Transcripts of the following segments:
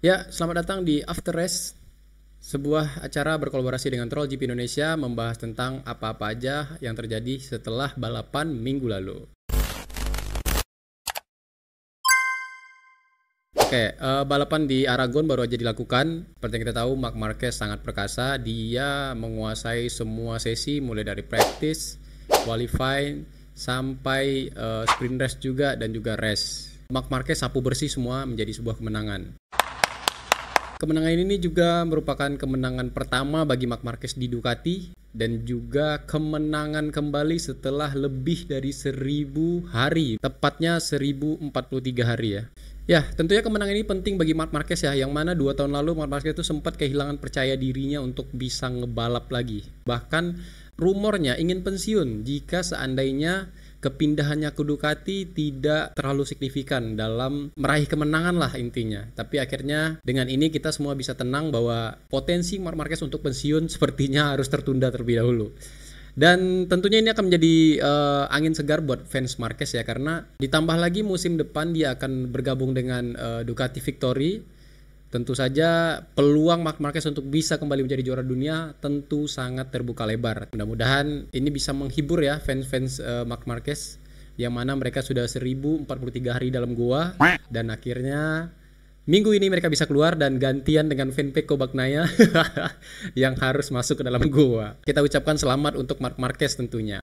Ya, selamat datang di After Race, sebuah acara berkolaborasi dengan Troll GP Indonesia membahas tentang apa-apa aja yang terjadi setelah balapan minggu lalu. Balapan di Aragon baru aja dilakukan. Seperti yang kita tahu, Marc Marquez sangat perkasa. Dia menguasai semua sesi, mulai dari practice, qualifying, sampai sprint race juga, dan juga race. Marc Marquez sapu bersih semua menjadi sebuah kemenangan. Kemenangan ini juga merupakan kemenangan pertama bagi Marc Marquez di Ducati dan juga kemenangan kembali setelah lebih dari 1000 hari, tepatnya 1043 hari ya. Ya, tentunya kemenangan ini penting bagi Marc Marquez ya, yang mana 2 tahun lalu Marc Marquez itu sempat kehilangan percaya dirinya untuk bisa ngebalap lagi. Bahkan rumornya ingin pensiun jika seandainya kepindahannya ke Ducati tidak terlalu signifikan dalam meraih kemenangan lah intinya. Tapi akhirnya dengan ini kita semua bisa tenang bahwa potensi Marc Marquez untuk pensiun sepertinya harus tertunda terlebih dahulu. Dan tentunya ini akan menjadi angin segar buat fans Marquez ya, karena ditambah lagi musim depan dia akan bergabung dengan Ducati Victory. Tentu saja peluang Marc Marquez untuk bisa kembali menjadi juara dunia tentu sangat terbuka lebar. Mudah-mudahan ini bisa menghibur ya fans-fans Marc Marquez yang mana mereka sudah 1043 hari dalam goa dan akhirnya minggu ini mereka bisa keluar dan gantian dengan fan Pecco Bagnaia yang harus masuk ke dalam goa. Kita ucapkan selamat untuk Marc Marquez tentunya.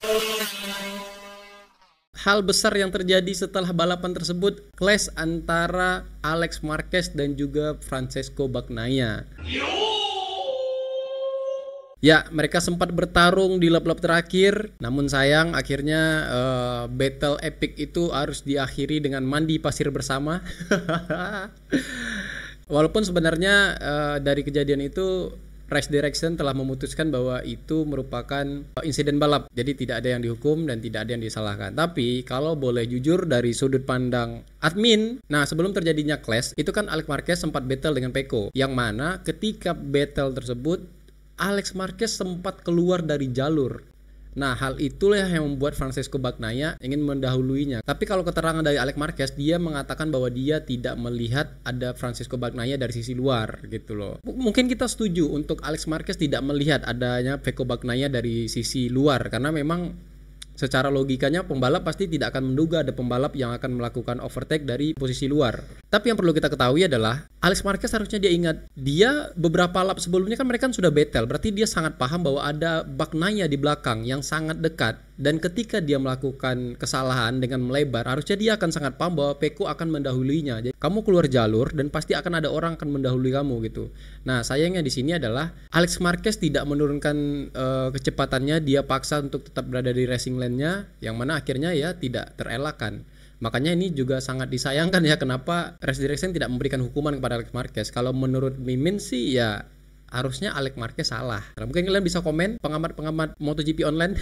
Hal besar yang terjadi setelah balapan tersebut, clash antara Alex Marquez dan juga Francesco Bagnaia. Ya, mereka sempat bertarung di lap-lap terakhir, namun sayang akhirnya battle epic itu harus diakhiri dengan mandi pasir bersama. Walaupun sebenarnya dari kejadian itu Race Direction telah memutuskan bahwa itu merupakan insiden balap, jadi tidak ada yang dihukum dan tidak ada yang disalahkan. Tapi kalau boleh jujur dari sudut pandang admin, nah sebelum terjadinya clash itu kan Alex Marquez sempat battle dengan Pecco, yang mana ketika battle tersebut Alex Marquez sempat keluar dari jalur. Nah, hal itulah yang membuat Francesco Bagnaia ingin mendahuluinya. Tapi kalau keterangan dari Alex Marquez, dia mengatakan bahwa dia tidak melihat ada Francesco Bagnaia dari sisi luar gitu loh. Mungkin kita setuju untuk Alex Marquez tidak melihat adanya Pecco Bagnaia dari sisi luar, karena memang secara logikanya pembalap pasti tidak akan menduga ada pembalap yang akan melakukan overtake dari posisi luar. Tapi yang perlu kita ketahui adalah Alex Marquez harusnya dia ingat, dia beberapa lap sebelumnya kan mereka sudah battle, berarti dia sangat paham bahwa ada Bagnaia di belakang yang sangat dekat, dan ketika dia melakukan kesalahan dengan melebar, harusnya dia akan sangat paham bahwa Pecco akan mendahuluinya. Jadi kamu keluar jalur dan pasti akan ada orang akan mendahului kamu gitu. Nah, sayangnya di sini adalah Alex Marquez tidak menurunkan kecepatannya, dia paksa untuk tetap berada di racing lane-nya, yang mana akhirnya ya tidak terelakkan. Makanya ini juga sangat disayangkan ya, kenapa Race Direction tidak memberikan hukuman kepada Alex Marquez. Kalau menurut Mimin sih ya harusnya Alex Marquez salah. Nah, mungkin kalian bisa komen, pengamat-pengamat MotoGP online.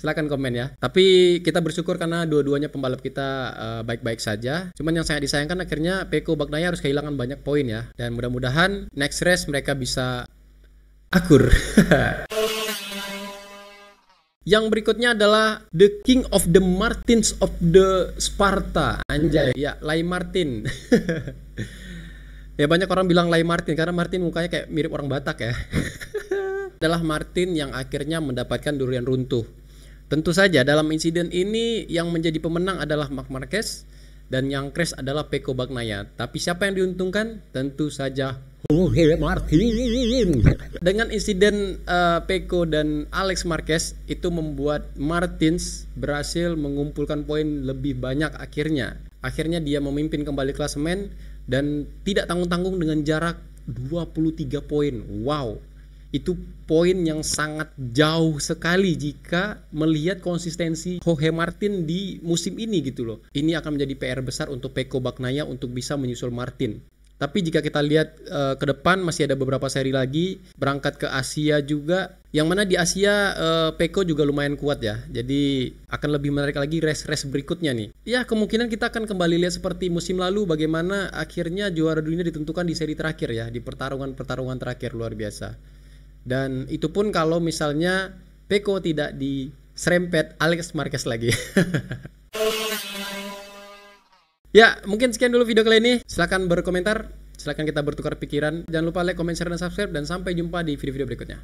Silahkan komen ya. Tapi kita bersyukur karena dua-duanya pembalap kita baik-baik saja. Cuman yang sangat disayangkan akhirnya Pecco Bagnaia harus kehilangan banyak poin ya. Dan mudah-mudahan next race mereka bisa akur. Yang berikutnya adalah The King of the Martins of the Sparta. Anjay, ya Lai Martin. Ya banyak orang bilang Lai Martin karena Martin mukanya kayak mirip orang Batak ya. Adalah Martin yang akhirnya mendapatkan durian runtuh. Tentu saja dalam insiden ini yang menjadi pemenang adalah Marc Marquez dan yang crash adalah Pecco Bagnaia. Tapi siapa yang diuntungkan? Tentu saja Martin. Dengan insiden Pecco dan Alex Marquez itu membuat Martins berhasil mengumpulkan poin lebih banyak akhirnya. Akhirnya dia memimpin kembali klasemen dan tidak tanggung-tanggung dengan jarak 23 poin. Wow. Itu poin yang sangat jauh sekali jika melihat konsistensi Jorge Martin di musim ini gitu loh. Ini akan menjadi PR besar untuk Pecco Bagnaia untuk bisa menyusul Martin. Tapi jika kita lihat ke depan masih ada beberapa seri lagi, berangkat ke Asia juga, yang mana di Asia Pecco juga lumayan kuat ya. Jadi akan lebih menarik lagi race-race berikutnya nih. Ya kemungkinan kita akan kembali lihat seperti musim lalu, bagaimana akhirnya juara dunia ditentukan di seri terakhir ya, di pertarungan-pertarungan terakhir luar biasa. Dan itu pun kalau misalnya Pecco tidak diserempet Alex Marquez lagi. Ya, mungkin sekian dulu video kali ini. Silahkan berkomentar. Silahkan kita bertukar pikiran. Jangan lupa like, comment, share, dan subscribe. Dan sampai jumpa di video-video berikutnya.